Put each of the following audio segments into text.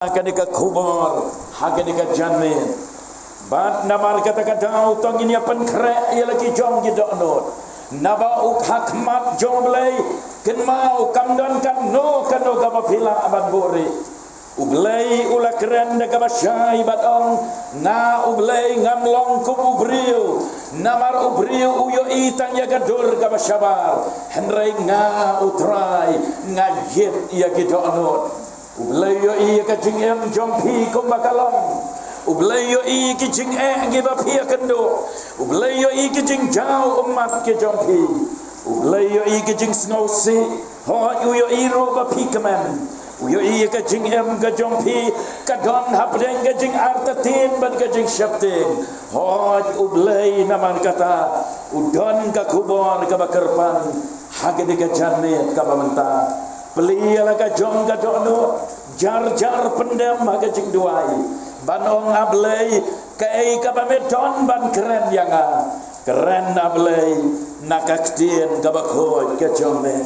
Kadika kubur, hakadika janmin. Bat namar kata-kata utang ini apan kere ia lagi jom kita not. Naba uk hakmat jom belai kenmau kamdan kan no kaba pila abad bori. Ublai ula keren deka basyai batong na ublai ngamlong ku ubriu namar ubriu uyo itang ya gadur kaba syabar henrai nga utrai ngajit ia kita not. Ublayo iya kacing em jompi kumbakalong. Ublayo iya kacing gibapi kendo. Ublayo iya kacing jauh umat ke jompi. Ublayo iya kacing snausi. Ho uyo iro bapi kemen. Uyo iya kacing em ke jompi. Kadon hapdeng kacing artatin ban kacing syaptin. Ho ublay naman kata. Udon ka kubon ka bakerpan. Hagede ka janit ka pamenta. Pelialah ka jong ka dono jar-jar pendem aga cing duai banong ablay kai ka pamedon ban keren yanga keren ablay nakaktien ka bakhoy ka jome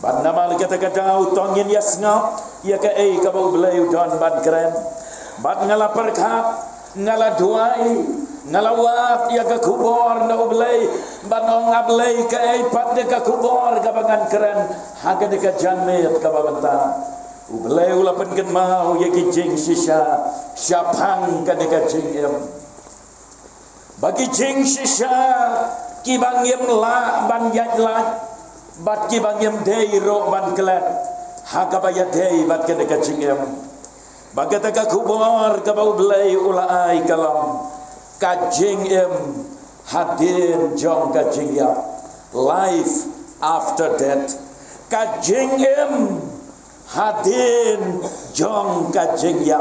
ban namal kata-kata utongin yasngap ya kai ka ablay don ban keren ban ngala perkap ngala duai ngalawat ya ka kubor na ublay banong ablay ka ay pat de ka kubor ka bangan keren haga de ka janmet ka babanta ublay ulapan ken mau ya ki jing sisa syapang ka de ka jing em bagi jing sisa ki bangiem la ban yat la bat ki bangiem dei ro ban klat haga bayat dei bat ka de ka jing em bagata ka kubor ka ublay ulai kalam kajing em hadir jong kajing ya life after death kajing em hadir jong kajing ya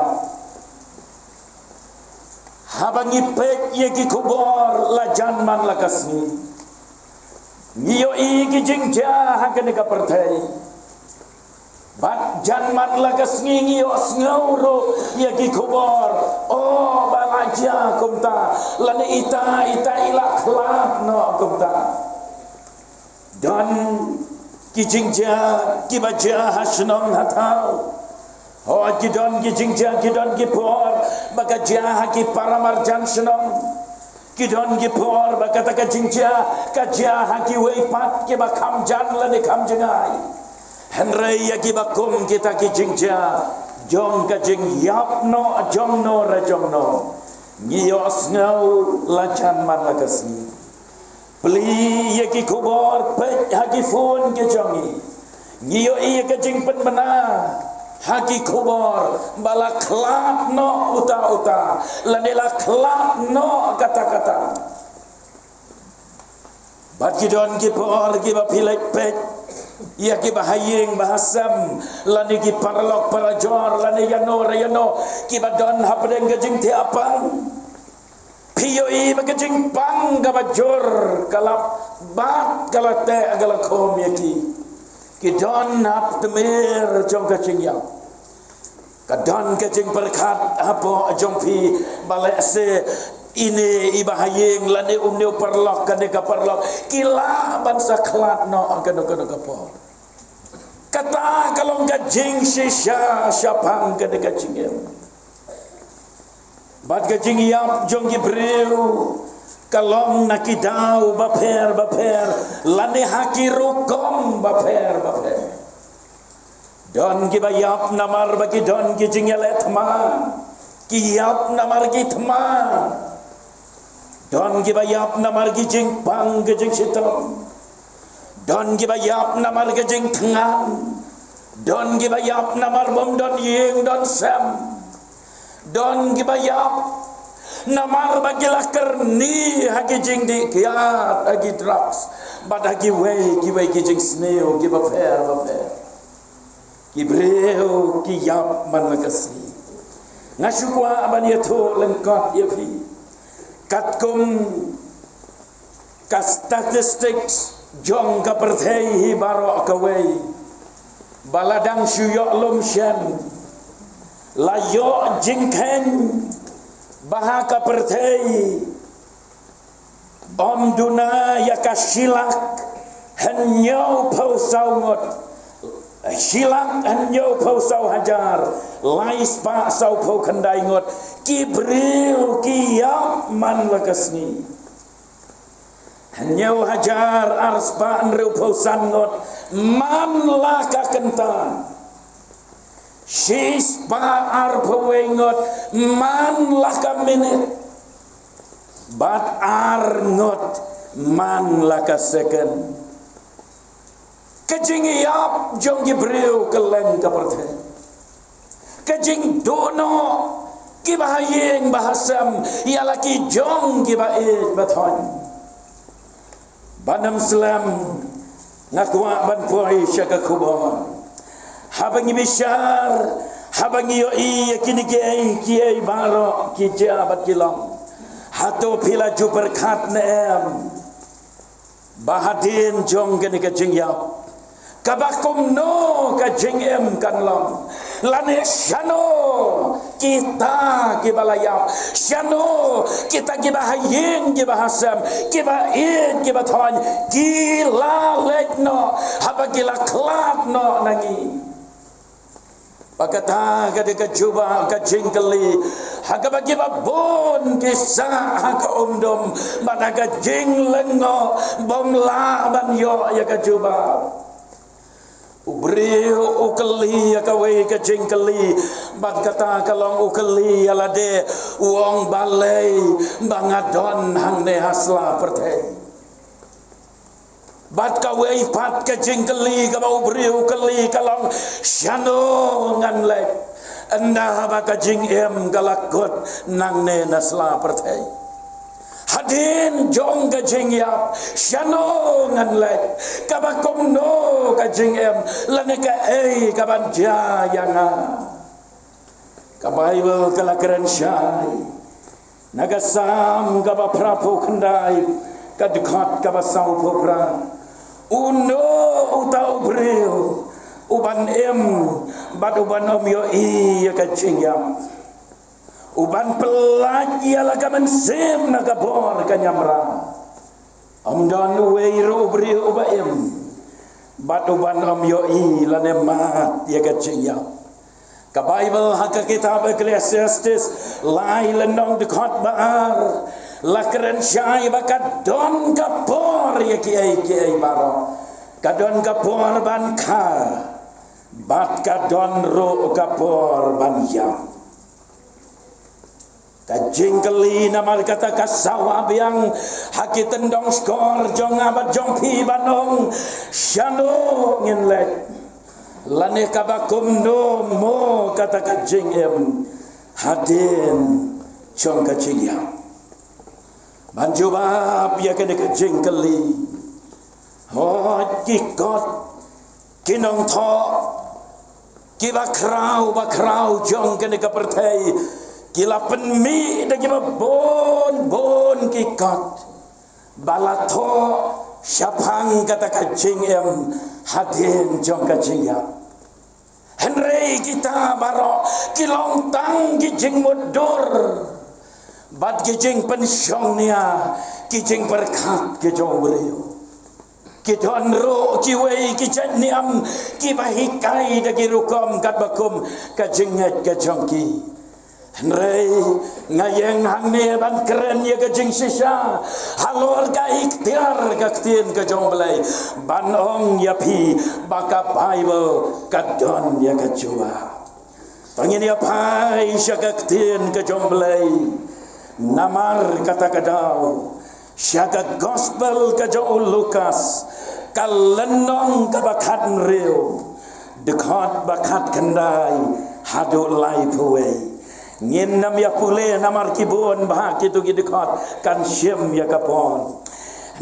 habangi pek ye ki kubor la janman la kasni ngiyo i ki jing ja hakane ka pertai bat janman la kasni ngiyo ngauro ye ki kubor oh balaja kumta lani ita ila khlap no kumta dan kijingja kibaja hasnong hatau ho kidon kijingja kidon kipor baka jah ki paramarjan snong kidon kipor baka ta kijingja kajah ki weipat ki bakam jan lani kam jengai henrei ya ki bakum kita kijingja jong kajing yap no jong no rajong no ngiyos ngau lacan man lakasi peli ye ki kubor pe hagi phone ke jongi ngiyo iya kajing pen bena hagi kubor bala klap no uta lanela klap no kata-kata bagi don ki por ki ba pilek pe ia ki bahaying bahasam lani ki parlok parajor lani yano ki badon hapdeng gajing ti apang piyoi bagajing pang gabajor kalap bat galate agala kom yaki ki don hap temer jong gajing ya kadon gajing berkat apa jompi balese ini ibahaying lani umneu parlok kadeka parlok kila bansa klat no kadeka kapor kata kalau gajing sisa syapang kadeka cingem bat gajing yap jong gibreu kalong nakidau baper lani haki rukom baper don gibayap namar bagi don gijing yalet ma kiyap namar gitma don gibayap namar gijing pang gijing sitom don gibayap namar gijing tengan don gibayap namar bom don ying don sam don gibayap namar bagilah kerni hagi jing di kiat hagi drugs bad hagi way gijing snail gibafer gibreu kiyap man makasi ngasukwa aban yato lengkap yafi katkum ka statistics jong ka perthei baro kawai baladang syuyok lumshan layo jingken bahaka perthei om duna yakasilak henyau pausaungot Hilang anyo pau sau hajar lais pa sau pau kandai ngot ki bril ki yap man lakasni anyo hajar ars pa anreu pau san ngot man laka kentan sis pa ar pau ngot man laka minit bat ar ngot man laka second kajing yap jong gibreu keleng kaparte kajing dono ki bahayeng bahasam ialah ki jong ki bae bathon banam selam ngakwa ban puai syaka kubon habangi bishar habangi yo i kini ki ai baro ki jabat kilong hato pila ju berkat neem bahadin jong kini kajing yap kabakum no kajing em kanlam lane syano kita kibalayap syano kita kibahayeng kibahasam kibaid kibathon gila lekno haba gila klat no nangi pakata kadika juba kajing kali haga bagi babon kisah haga umdom mana kajing lengo bomla ban yo ya kajuba ubreu ukeli akawe kajing keli bat kata kalong ukeli alade uang balai bangadon hang ne hasla perthe bat kawe pat kajing keli ka ubreu ukeli kalong syano ngan lek anda ba kajing em galakot nang ne nasla perthe hadin jong kajing yap syano ngan lek kabakom no kajing em laneka kaban jayanga kabaibel kalakaran syai nagasam kaba prapo kandai kadukat kaba sau popra uno utau breu uban em bad uban om yo i kajing yap uban pelaj ialah kaman sem nakabor kanyamra amdan weiru bri ubaim bat uban om yo i lane mat ya kajia ka bible hak kitab Ecclesiastes lai lenong de khot baar lakren syai bakat don kapor ya ki ai baro kadon kapor ban kha bat kadon ro kapor ban ya kajing keli nama kata kasawa biang haki tendong skor jong abat jong pi banong syano nginlek lane kabakum no mo kata kajing em hadin jong kajing ya banjubab ya kene kajing keli ho kikot kinong tho kibakrau jong kene kapertai kila penmi da kiba bon kikat balato syapang kata kajing em hadin jong kajing ya henrei kita baro kilong tang kijing mudur bad kijing pensyong nia kijing berkat kijong beriu kidon ro kiwei kijan niam kibahikai da kirukom kat bakum kajing nget kajong ki Henry ngayeng hang ne ban keren ya kajing sisa halor ka ikhtiar ka ktin ka jonglai ban ong ya pi baka bible kadon ya ka jua pangin ya pai sya ka ktin ka jonglai namar kata kadau sya ka gospel ka jo Lukas kalenong ka bakat reu dekat bakat kendai hadu lai puai ngin nam ya pule namar kibon bah kitu gidekot kan syem ya kapon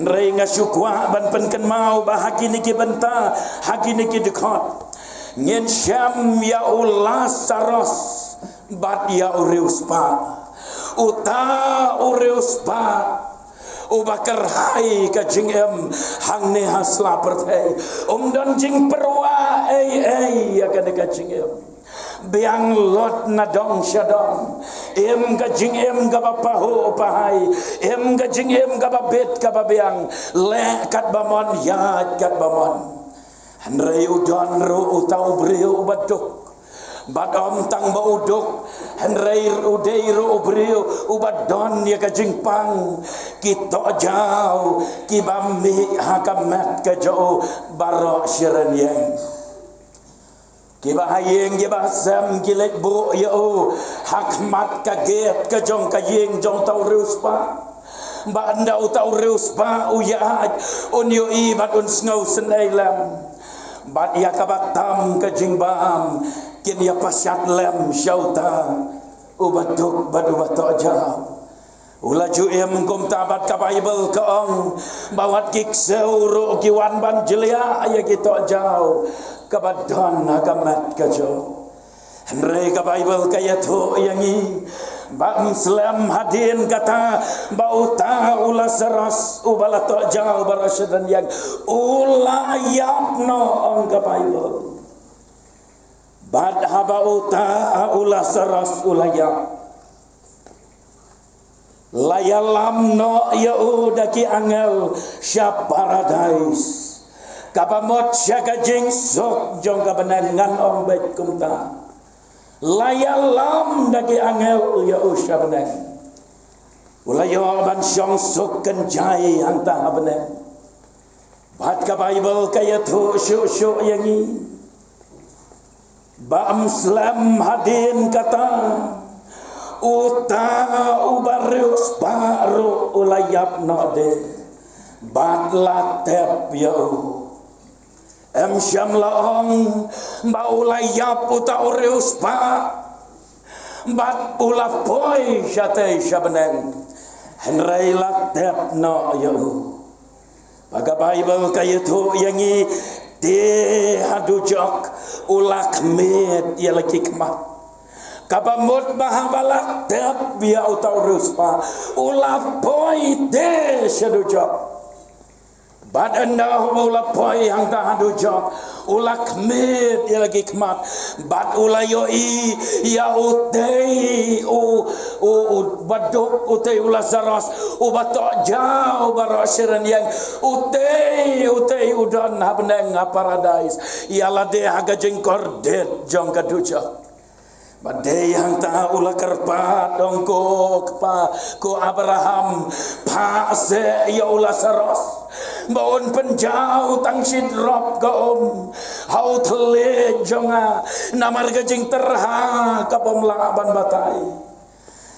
rei ngasukwa ban penken mau bah kini ki benta hakini ki dekot ngin syam ya ulas saros bat ya ureuspa uta ureuspa ubakar hai kajing em hang ne hasla perthai dan jing perwa ya kan kajing em biang lot na dong syadong em kajing em ga bapaho pahai em kajing em ga babet ka babiang le kat bamon ya kat bamon Henry udon ro utau brio badok. Badom tang ba udok. Henry udei ro brio ubadon ya kajingpang. Kita jauh kibami hakamat ka jauh barok syiran yang. Kiba hayeng kiba sam kilet bu ya o hakmat kaget ka jong kayeng jong tau ruspa. Ba anda utau ruspa uya unyo ibat un snow senailam. Bat ia kabatam ke jingbam kin ia pasyat lem syauta ubatuk badu batok jauh ulaju ia mengkum tabat ka Bible ke ong bawat kik seuru kiwan ban jelia ya kita jauh kabadon agamat ka jauh Henry ka Bible kaya tu yangi ba Islam hadin kata bauta ula seras ubala to jauh barasyadan yang ulayap no ong ka Bible bad habauta ula seras ulayap layalam no ya udaki angel syap paradise kapamot syaka jing sok jong kabenangan ong baik kumta layalam daki angel ya usha benang ulayo ban syong sok kenjai hanta benang bat ka Bible kaya tu syuk-syuk yangi ba Muslim hadin kata uta ubarius baru ulayap node bat latep ya Syam laong baulayap uta ureus pa bat pula poi syate syabeneng Henry latep no ya baga Bible kaya tu yangi de hadujok ulak met ya laki kemah kabamut bahabalak tep biya uta ureus pa ulak poi de syadujok bad anda ula poi hang ta hadu job ula kmet ya lagi kemat bad ula yoi ya utei badok utei ula saras batok jauh barasyiran yang utei udan habneng paradise ialah dia haga jengkor det jong kaduja badai yang tak ulah kerpa dongko ko Abraham pa se ya ulah saros baun penjau tang sidrop ka hau tele jonga namar gajing terha ka pemlaban batai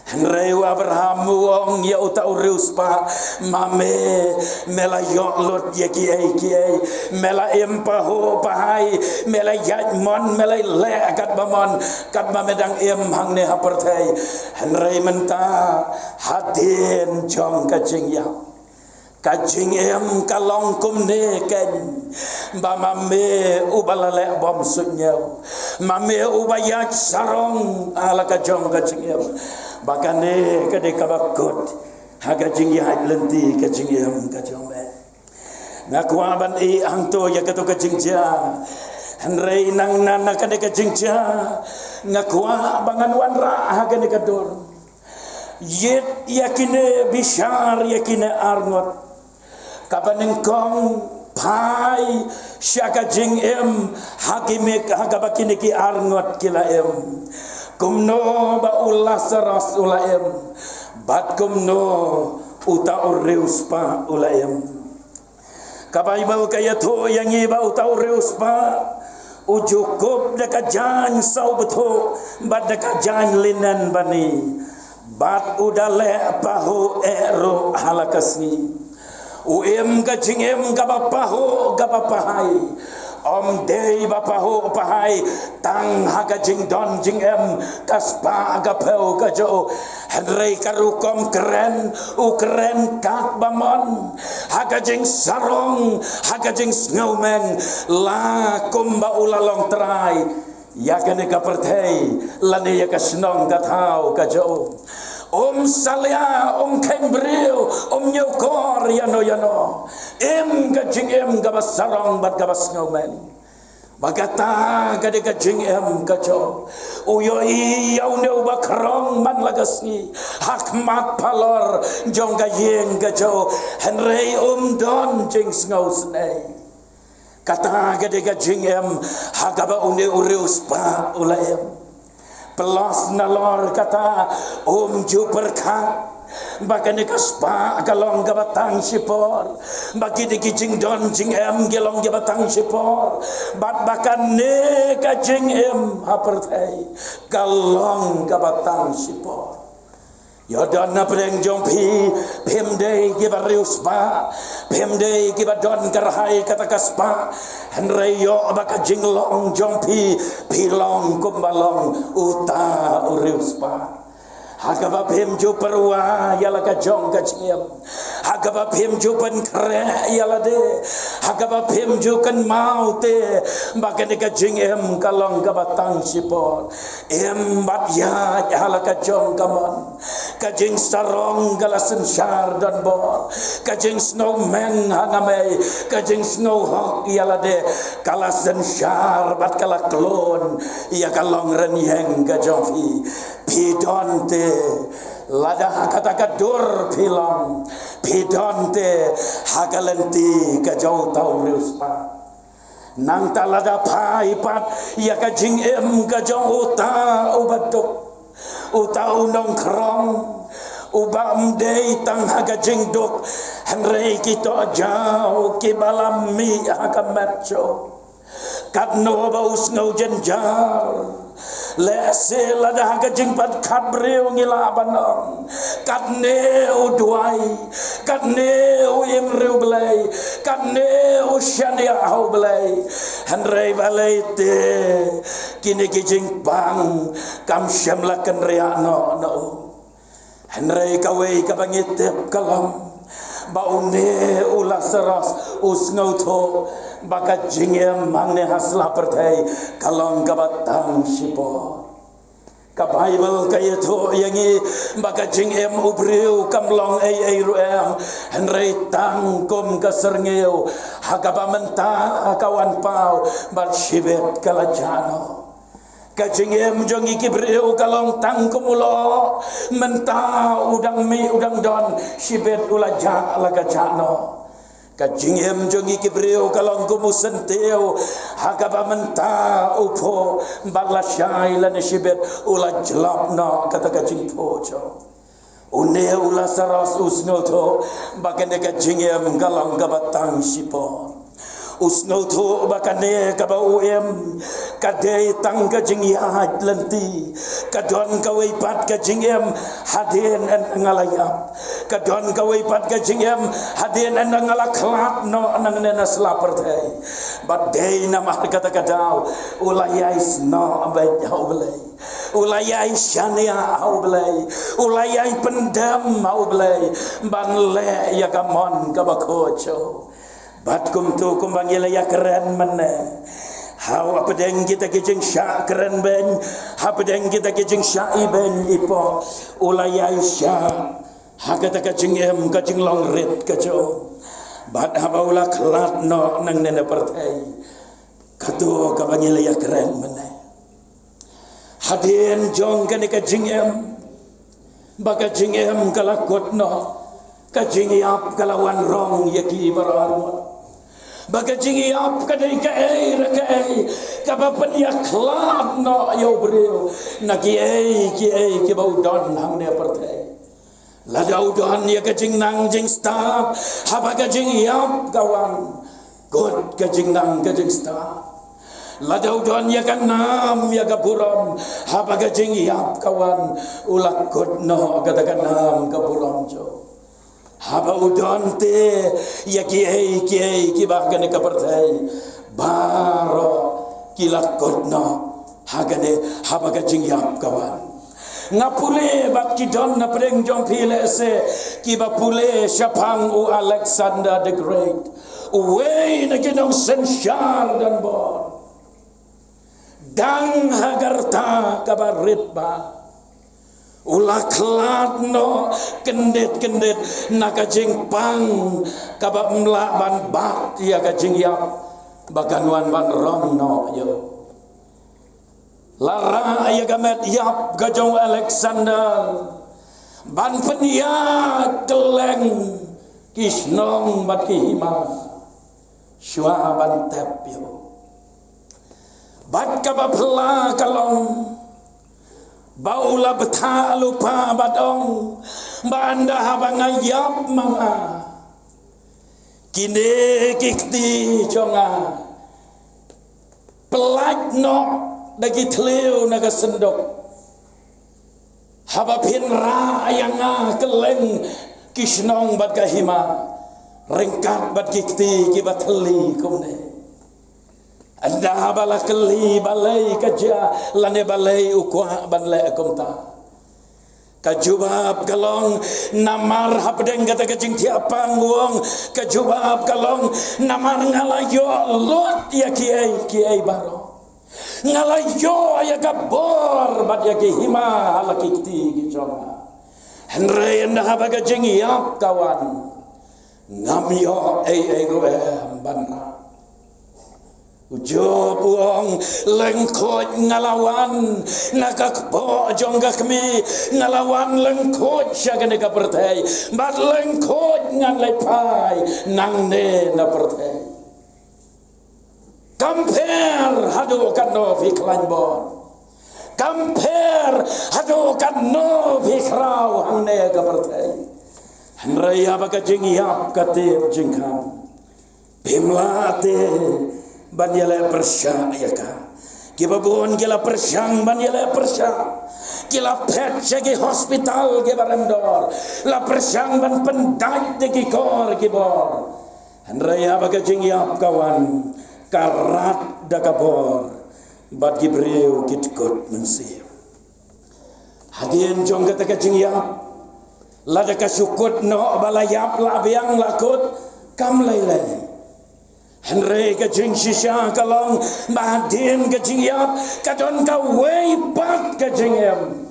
Henry Abraham wong ya uta urus pa mame mela yoklot ya kiai mela empaho pahai mela yajmon mela le kat bamon kat mamedang em hang ne hapertai Henry menta hadin jong kajing ya kajing em kalong kumne ken ba mame ubalale bom sunyau mame ubayat sarong ala kajong kajing em bakane kade kabakot haga jinggi haj lenti kajing em kajong be ngakwa ban i angto ya kato kajingja Henry nang nana kade kajingja ngakwa bangan wanra haga ne kador yet yakine bishar yakine arngot kapaneng kong pai syaka jing em hakime hakabakine ki arngot kila em kumno ba ulah saras ulaem bat kumno uta ureus pa ulaem ka Bible kaya to yang iba uta ureus pa ujukup dekat jan sau beto bat dekat jan linan bani bat udale pahu ero halakasni uem ka jingem ka bapaho ka bapahai om dei bapaho pahai tang haga jing don jing em kaspa aga peu ka jo Henry karukom keren ukeren kat bamon haga jing sarong haga jing snowman la kumba ulalong trai ya kene ka pertei lane ya ka snong ka thau ka jo salia kembril nyokor yano em gajing em gabasarong bat gabasngomen bagata gade gajing em gajo uyo iyaw ne bakrong man lagasi hakmat palor jong gayeng gajo Henry don jing sngow snay kata gede gajing hagaba une ureus pa ulaem pelas nalor kata ju perkat bakan kaspa kalong gabatang sipor bagi di kijing don jing gelong gabatang sipor bakan ne kajing hapertai kalong gabatang sipor yodana preng jompi pemdei gibarius pa pemdei gibadon karhai kata kaspa henreyo baka jinglong jompi pilong kumbalong uta urius pa hagaba pem jo perwa yala ka jong ka chiem hagaba pem jo pen kre yala de hagaba pem jo kan mau te bakan ka jing kalong ka batang sipor bat ya yala ka jong kamon ka jing sarong galasen syar dan bor ka jing snowman hangame ka jing snow hawk yala de kalasen syar bat kala klon ya kalong ren yeng ka jong pidonte lada kata kadur pilang pidonte hagalenti kajau tau reuspa nang talada pai pat ya kajing kajau uta ubaduk uta unong krong ubam dei tang hagajing duk henrei kita jauh kibalami hakamatcho katno baus ngau jenjar lese lada hagajing pat kabreu ngila banong katne uduai katne imreu belai katne usyania hau belai henrei balai te kini kijing bang kam syamlakan riano no henrei kawai kabangitep kalam baune ulah seras usngau tho baka jingem mangne hasla pertai kalong kabatang sipo ka bible kaya tho yangi baka jingem ubriu kamlong ai ruem henrei tangkum kaserngeu hakaba menta kawan pau bar sibet kalajano kajingem jongi kibreu kalong tangkumulo menta udang mi udang don sibet ulaja lagajano kajingem jongi kibreu kalong kumusenteu hakaba menta upo balasai lan sibet ulajlapno kata kajing pojo une ula saras usnoto bakane kajingem kalong gabatang sipo usnoto bakane kabau kadai tang kajing yahat lenti kadon kawai pat kajing hadin en ngalayap kadon kawai pat kajing hadin en ngalaklat no nang nena slapertai badai nama kata kadau ulayais no abad hau belai ulayai syania hau belai ulayai pendam hau belai banle ya kamon kabakocho batkum tu kumbangila ya keren mana hau apa deng kita kijing syak keren ben apa deng kita kijing syai ben ipo ulaya syak hakata kajing kajing long red kajo bat haba ula kelat no nang nena partai katu kabangila ya keren mana hadin jong kan kajing baka jing kalakot no kajing yap kalawan rong yaki barawar baga jingi ap kadai kai kabapan ya klab no yo breu na ki bau don hang ne partai la dau don ya kajing nang jing sta haba kajing ap kawan god kajing nang kajing sta la dau don ya kan nam ya kapuram haba kajing ap kawan ulak god no katakan nam kapuram jo haba udon te ya ki bahkan ka partai baro kilakotno hagane haba ka jingyap kawan ngapule bak ki don na preng jom pile se ki bapule syapang u Alexander the Great uwe na kinong sensyar dan bon dang hagarta kabarit ba ulah kelat no kendet nakajing pang kabab melaban bat ya kajing yap bagan wan ban rom no yo lara ya gamet yap gajong Alexander ban penia keleng kisnong bat ki hima Syua ban tep yo. Bat ka ba phla kalong. Baula betha lupa badong. Banda habangayap mga. Kini kikti jonga. Pelak no dagi teliu naga sendok. Haba pinra ayanga keleng kisnong bat kahima. Ringkat bat kikti kibat teli kumne. Anda habala keli balai kaja lane balai ukwa banle kumta. Kajubab kalong namar hapdeng kata kecing tiapang wong. Kajubab kalong namar ngalayo lot ya kiai baro. Ngalayo ya kabor bat ya hima ala kikti kiconga. Henry anda haba kecing yap kawan. Ngamyo go banna. Ujo buong lengkot ngalawan nakakbo jongga kami ngalawan lengkot syaga neka pertai bat lengkot ngan lepai nang ne na pertai compare hadu kan no fiklan bon compare hadu kan no fikrau hang ne ka pertai hanraya baka jingiap kate jingkam bimlate ban yala persya ayaka kibabun kila persyang ban yala persya kila pet segi hospital ke barandor la persyang ban pendai de kor kibor hanraya baga jingyap kawan karat dakabor bat gibreu kitkot mensi hadien jong kata jingyap la daka syukut no balayap la biang lakut kam lailai Henry kajing sisya kalong mahadin kajing yap kadon ka way back kajing em.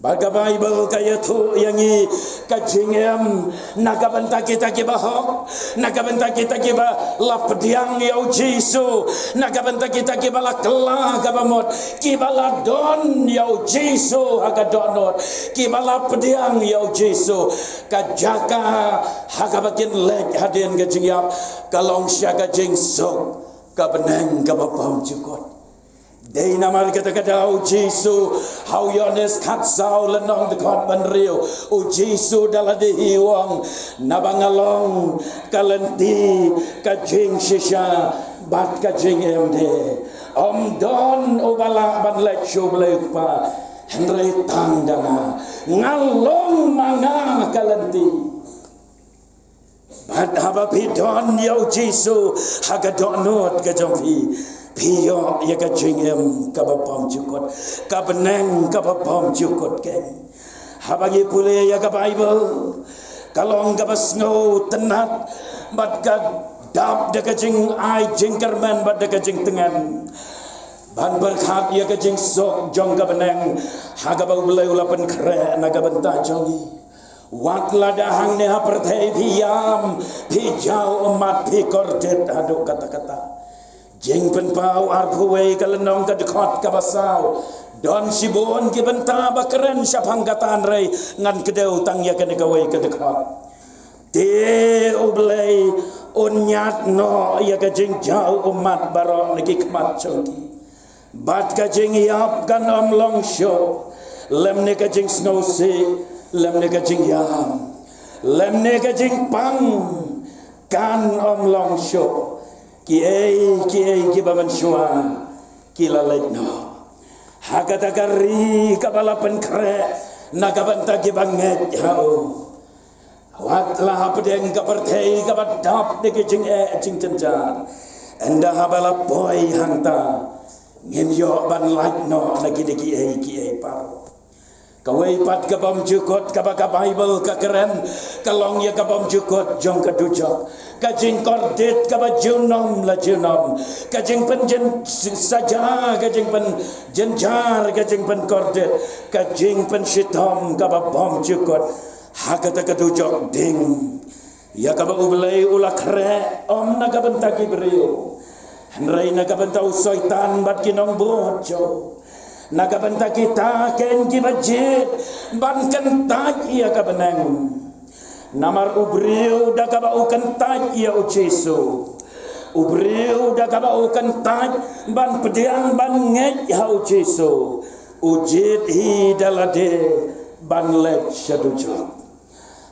Baga Bible kaya tu yangi kajing em nakabenta kita kibahok nakabenta kita kiba lapdiang yau Jesu nakabenta kita kiba la kela kabamot kiba la don yau Jesu hagadonot kiba lapdiang yau Jesu kajaka hakabakin leg hadin kajing yap kalong siya kajing sok kabeneng kabapam jukot Dei namar kata-kata o Jesu how yones katsau lenong dekot banrio o Jesu dala dihiwang nabangalong kalenti kajing sisya bat kajing emde om don o bala banlek syublek pa Henry tandanga ngalong manga kalenti bat haba pidon yo Jesu hagadonot kajompi Pio ya kajingem kabapam jukot kabeneng kabapam jukot ken habagi pule ya ka Bible kalong kabas ngo tenat bat ka dap de kajing ai jingkerman bat de kajing tengan ban berkat ya kajing sok jong kabeneng hagabau belai ulapan kre naga benta jongi wat ladahang ne hapertei piam pijau umat pikordet aduk kata-kata Jeng penpau arpuway kalenong kadekot kabasau don sibon kibenta bakeren syapang kataan ray ngan kedeu tangya kanegaway kadekot de ublay unyat no ya kajing jau umat barok nikikmat choki bat kajing yap kan omlong show lem ne kajing snowsi lem ne kajing yam lem ne kajing pang kan omlong show kiai kibaman syua kila laitno hakata kari kabala penkre nakabanta kibanget hau watlah pedeng kapertei kabadap de kicing cing cencar enda habala boy hanta ngin yo ban laitno lagi de kiai pau kawai pat kabam jukot kabaka Bible kakeren kalong ya kabam jukot jong kadujok kajing kordet kabajunom la junom kajing penjen saja kajing pen jenjar kajing pen kordet kajing pen shitom kababom jukot hakata kadujok ding ya kaba ublay ulakre om nakabentaki beriu henray nakabenta usoitan bat kinong bojo nakabenta kita ken kibajit ban kentak ia kabeneng Namar ubriu da kaba ukentaj ya o Jesu. Ubriu da kaba ukentaj ban pediang ban ngej ha o Jesu. Ujit hi dalade ban lek syadujo.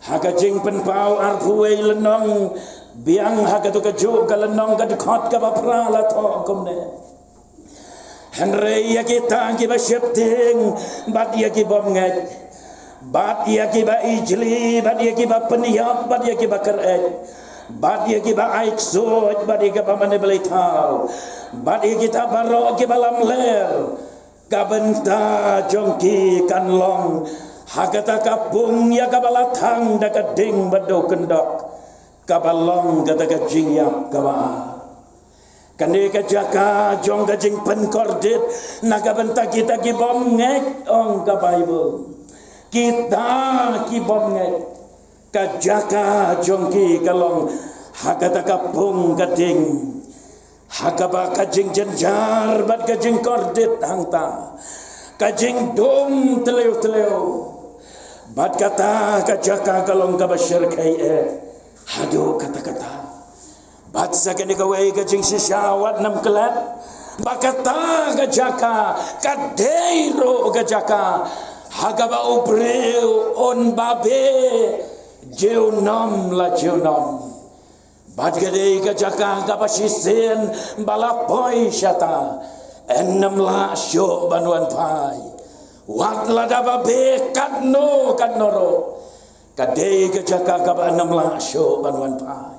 Haka jing penpau arpuwe lenong biang haka tu kejuk ka lenong ka dekat ka bapra la to komne. Henry ya kita ki ba syepting bat ya ki bom ngej. Bat ya ki ba ijli, bat ya ki ba peniyap, bat ya ki ba kerej. Bat ya ki ba aik soj, bat ya ki ba mane belitau. Bat ya kita barok ki ba lamler. Kabenta jongki kan long. Hakata kapung ya kabalatang da kading bado kendok. Kabalong kata kajing yap kaba. Kande ka jaka jong ka jing penkordit naga benta kita ki bom ngek ong ka Bible. Kita ki bom ngek ka jaka jong ki kalong hakata kapung kading hakaba kajing jenjar bat kajing kordit hangta kajing dom teleu bat kata ka jaka kalong ka basyar kai hado kata bat sakane ka wei kajing sisawat nam kelat bakata ka jaka ka deiro ka jaka hagaba ubreu on babe jeunom la jeunom bat gede ka jaka ka pasisen balapoi syata enam la syo banuan pai wat la daba be kadno kadnoro kade ka jaka ka enam la syo banuan pai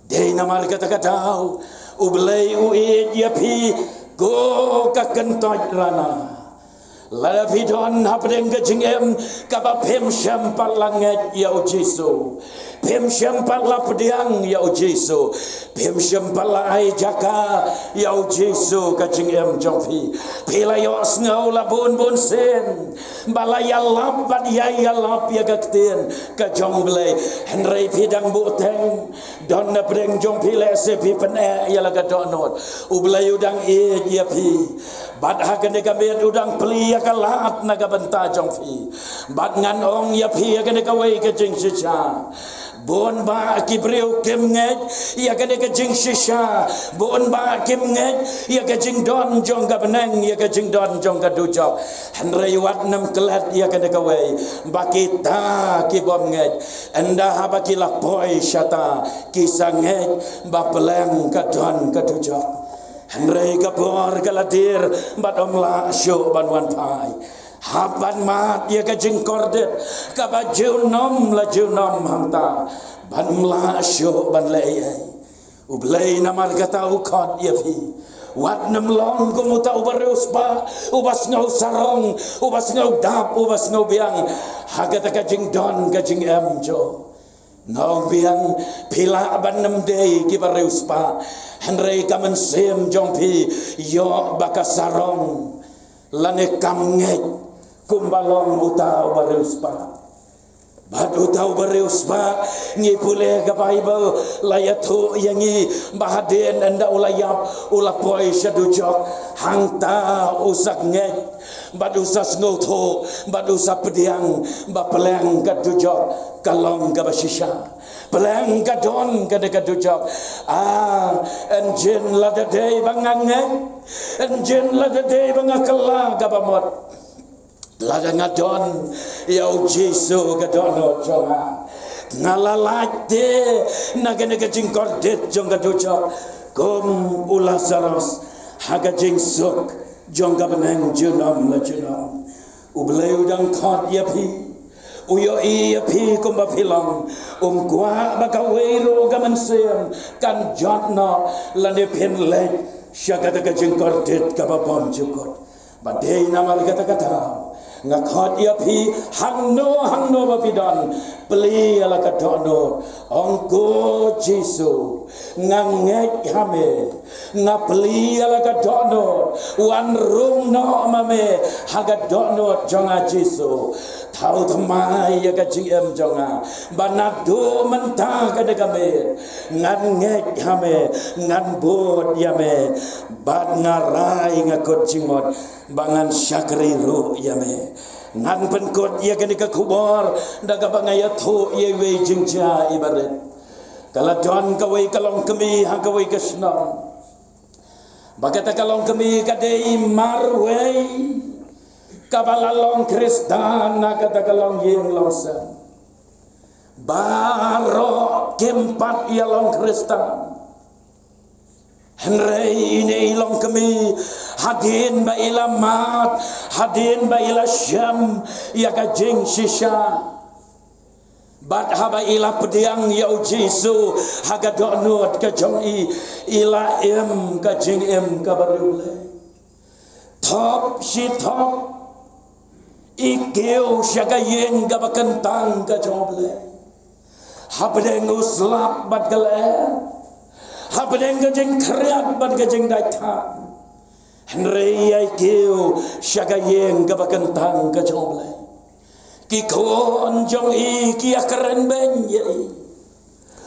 de namar kata katau ublei uid yapi go ka kentoj rana lada pidon hapdeng ke jingem kaba pem syampat langet ya o Jesu pem syampat la pediang ya o Jesu pem syampat la ai jaka ya o Jesu ke jingem jongpi pela yo snau la bun sen bala ya lap bat ya lap ya gakten ke jong blai henry pidang buteng don na pedeng jongpi le se pi pen ya la gadonot ublai udang ya pi bat hakane ka bet udang pli ya kalat naga benta jongfi bat ngan ong ya pi ya kene ka wei ke jing shisha bon ba ki breu kem ngej ya kene ka jing shisha bon ba kem ngej ya ka jing don jong ka beneng ya ka jing don jong ka dujok henry wat nam kelat ya kene ka wei ba kita ki bom ngej enda ha ba ki la poi syata ki sangej ba peleng ka don ka dujok Henry kapor kaladir bat omla syo banwan pai haban mat ya ka jingkordet ka baju nom la junom hangta ban mla syo ban lei ublei namar kata ukot ya fi wat nam long ko muta ubarus ba ubas ngau sarong ubas ngau dap ubas ngau biang hagata ka jing don ka jing emjo Ngau biang pila ban nam day kibareus pa Henry kamen sem jongpi yo bakasarong lane kamngek kumbalong utau bareus pa badu tau bareus pa ngi pule ka Bible layatu yangi bahaden anda ulayap ulapoi syadujok hangta usak ngek badu sas ngotho badu sapediang bapeleng kadujok kalong ka basisha peleng ka don ka dekadujok enjin la de day bangangek enjin la de day bangakala ka bamot lada ngadon ya Jesu gadono jonga ngalalate nagene ka jingkordet jonga dujok kom ulasaros haga jingsuk jonga beneng junom la junom ublei udang khot yapi uyo iya pi kumba pilang kwa bakawero gamansem kan jotno lane pen lek syakata ka jingkordet ka babam jukot badai namal kata ngakot ia pi hangno bapidon peli ala kadono ongko Jesu ngangek hame ngapeli ala kadono wan rung no mame hagadono jonga Jesu tau thamai ya ka jingem jonga banado mentah ka degame ngangek hame ngan bod yame bad ngarai ngakot jingot bangan syakri ru ya me ngan penkot ya kini ke kubor daga bangaya thu ye we jingja ibarat kala don kawai kalong kemi ha kawai kesnam bagata kalong kemi kadei marwei kabalalong kristan kata kalong yeng longsan baro kempat ya long kristan Henry ini ilong kami hadin ba ilamat hadin ba ila syam ya kajing shisha bad haba ila pediang ya ujisu haga donut kajong ila em kajing em kabarule top si top ikeu syaga yeng gabakentang kajong ble habdeng uslap bad galer habdeng gajeng kriat bad gajeng daita Henry ay keu syaga yeng gabakentang kajong ble ki kon jong ki akren ben ye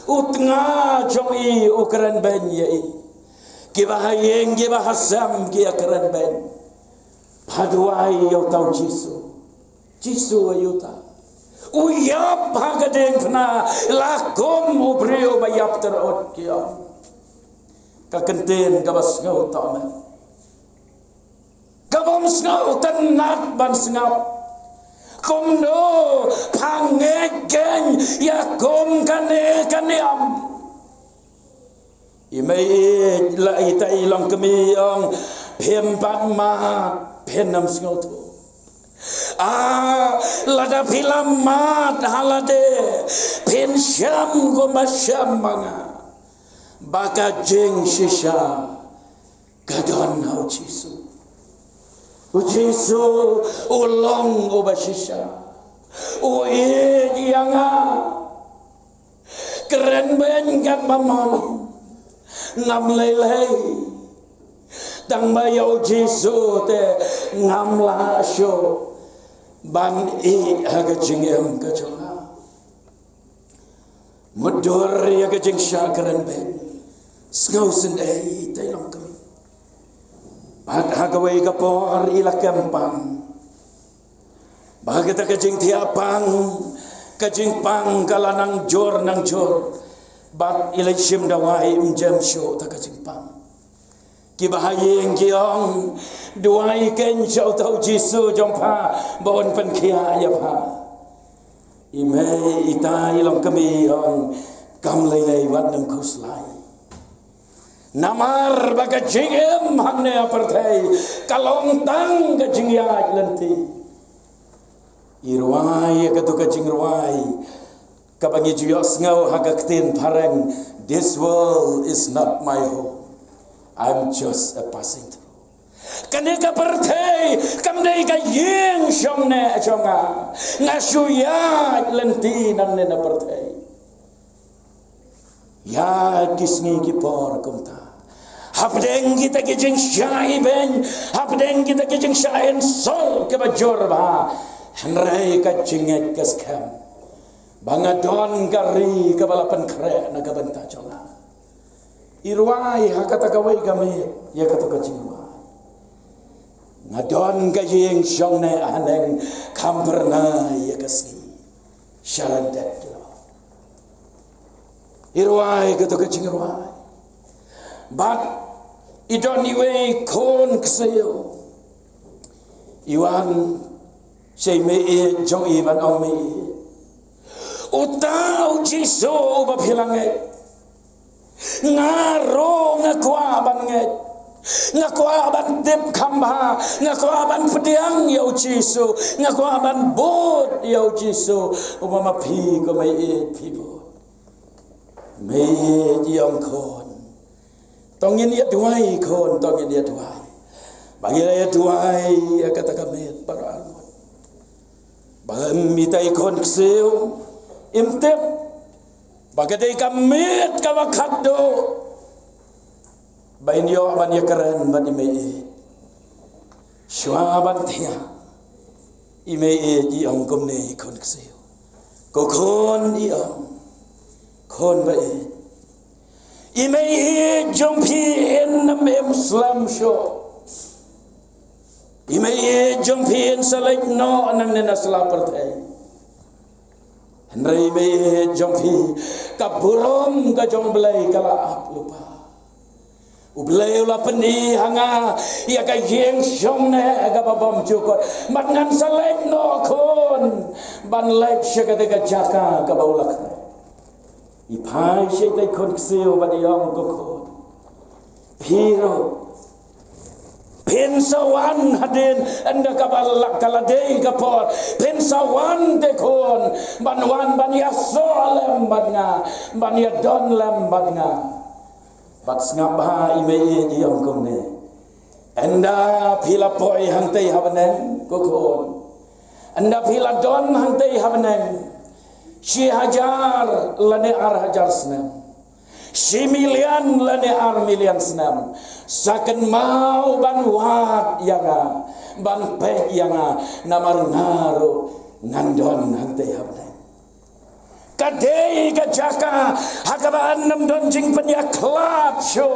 utnga jong ukren ben ye ki bahayeng ki bahasam ki akren ben padwai yo tau jisu ayo ta uyap hagadeng kena lakom ubrio bayap terot kia kakenten kabas ngau ta'aman kabam ngau tenat ban ngau komno pangegen ya kom kane am imei la ita ilang kami ang pempat ma penam ngau tu lada filam mat halade pen syam go masyam manga baka jeng shisha gadon hau jisu ulong oba shisha yanga keren ben gam mamon ngam lelei tang bayau jisu te ngam la sho ban haga jingem kajona mudur ya gajing syakran ben skausen tailong kami pat hagawai kapor ila kempang bagata gajing tiapang gajing pang kalanang jor nang jor bat ila shim dawai jam show ta gajing pang ki bahayeng kiong duai ken chau tau jisu jompa bon pen kia ya pa ime itai long kami ong kam lei wat nam kuslai namar baga jingem hanne apartai kalong tang ga jingya lenti irwai ka tu ka jingruai ka bangi juyos ngau hagaktin pareng this world is not my home. I'm just a passing through. Kaneka pertai kamdai ka yeng shongne chonga ngasuya lenti namne na pertai ya kisni ki por kumta hapdeng kita ki jeng syai ben hapdeng kita ki jeng syain sol ke bajor ba hanrai ka jinget kaskam bangadon gari ka balapan kre na ka banta chonga irwai hakata kawai kami ya kata kacingwa ngadon gajing shongne aneng kamperna ya kasni shalandet irwai kata kacingwa but idoniwe kon ksayo iwan sheme jong iban ong me utau jiso ba philange ngaro ngakwa banget ngakwa ban tip kamba ngakwa ban pediang ya jisu ngakwa ban bot ya jisu umama pi ko mai pibo mai yang kon tongin ya duai kon tongin ya duai bagi ya duai ya kata kami para bagi mitai kon kseu imtep bagadai kamit kawakado bain yo ban ya keren ban imei shwa ban tia imei ji ong kom ne kon kseu ko kon di ong kon ba imei jong pi en nam muslim sho Ime jom pin salek no nang nena selapar teh. Henry me jom pi kabulom ka jom belai kala ap lupa. Ublay ula penih hanga ia ka yeng syong ne aga babam jukot. Matngan salek no kon ban lek syakate ka jaka ka baulak. Ipai syaitai kon kseo badiyong kokot. Piro pensawan hadin anda kabalak kaladei kapor pensawan dekon banwan bania solem badnga bania don lem badnga bat ngabha ime diam komne anda pila poi hangtei habanen kokon anda pila don hangtei habanen si hajar lane ar hajar senam si milian lane ar milian senam saken mau ban wat yanga ban pek yanga namar ngaro ngandon hante habne kadei kajaka hakaban nam don jing penyaklap sho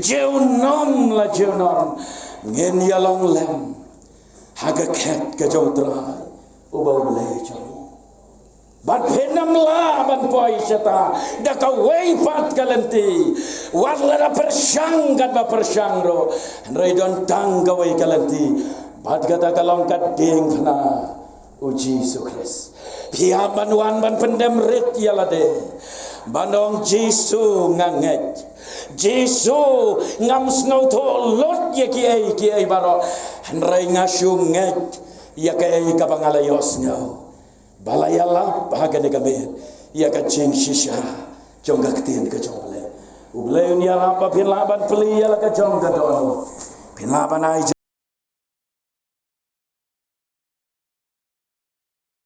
jeunom la jeunom ngen yalong lem haga ket ka jautra ubau belai jauh bat penam la ban poi seta da ka wei pat kalenti warla da persyang kat ba persyang ro rei don tang ka wei kalenti bat kata kalong kat ding kana uji sukres pia banwan ban pendem rit yalade bandong jisu nganget jisu ngam snow to lot ye ki ai baro rei ngasu nget ya ka ai ka bangalayos nyau balayala bahagia de gabe ia ka ching shisha jonga ktien ka jongle ubleu ni ala pa pin laban peli ala ka jonga do pin laban ai